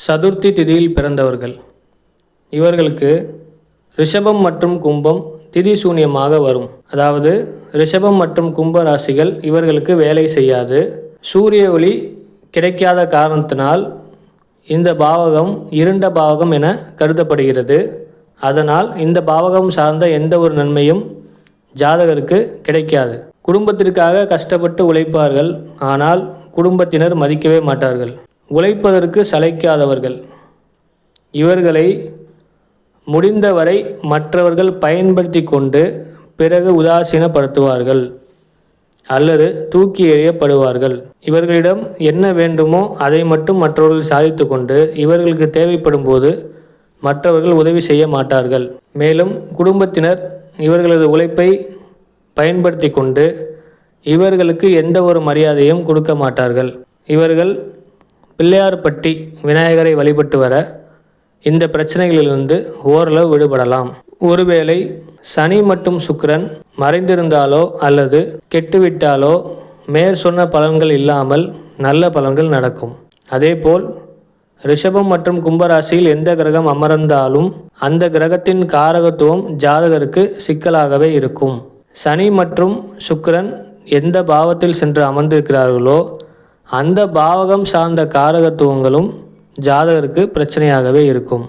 சதுர்த்தி திதியில் பிறந்தவர்கள். இவர்களுக்கு ரிஷபம் மற்றும் கும்பம் திதி சூன்யமாக வரும். அதாவது ரிஷபம் மற்றும் கும்ப ராசிகள் இவர்களுக்கு வேலை செய்யாது. சூரிய ஒளி கிடைக்காத காரணத்தினால் இந்த பாவகம் இருண்ட பாவகம் என கருதப்படுகிறது. அதனால் இந்த பாவகம் சார்ந்த எந்த ஒரு நன்மையும் ஜாதகருக்கு கிடைக்காது. குடும்பத்திற்காக கஷ்டப்பட்டு உழைப்பார்கள். ஆனால் குடும்பத்தினர் மதிக்கவே மாட்டார்கள். உழைப்பதற்கு சளைக்காதவர்கள். இவர்களை முடிந்தவரை மற்றவர்கள் பயன்படுத்தி கொண்டு பிறகு உதாசீனப்படுத்துவார்கள் அல்லது தூக்கி எறியப்படுவார்கள். இவர்களிடம் என்ன வேண்டுமோ அதை மட்டும் மற்றவர்கள் சாதித்து கொண்டு இவர்களுக்கு தேவைப்படும் போது மற்றவர்கள் உதவி செய்ய மாட்டார்கள். மேலும் குடும்பத்தினர் இவர்களது உழைப்பை பயன்படுத்தி கொண்டு இவர்களுக்கு எந்த ஒரு மரியாதையும் கொடுக்க மாட்டார்கள். இவர்கள் பிள்ளையார்பட்டி விநாயகரை வழிபட்டு வர இந்த பிரச்சனைகளிலிருந்து ஓரளவு விடுபடலாம். ஒருவேளை சனி மற்றும் சுக்கிரன் மறைந்திருந்தாலோ அல்லது கெட்டுவிட்டாலோ மேற்சொன்ன பலன்கள் இல்லாமல் நல்ல பலன்கள் நடக்கும். அதேபோல் ரிஷபம் மற்றும் கும்பராசியில் எந்த கிரகம் அமர்ந்தாலும் அந்த கிரகத்தின் காரகத்துவம் ஜாதகருக்கு சிக்கலாகவே இருக்கும். சனி மற்றும் சுக்கிரன் எந்த பாவத்தில் சென்று அமர்ந்திருக்கிறார்களோ அந்த பாவகம் சார்ந்த காரகத்துவங்களும் ஜாதகருக்கு பிரச்சனையாகவே இருக்கும்.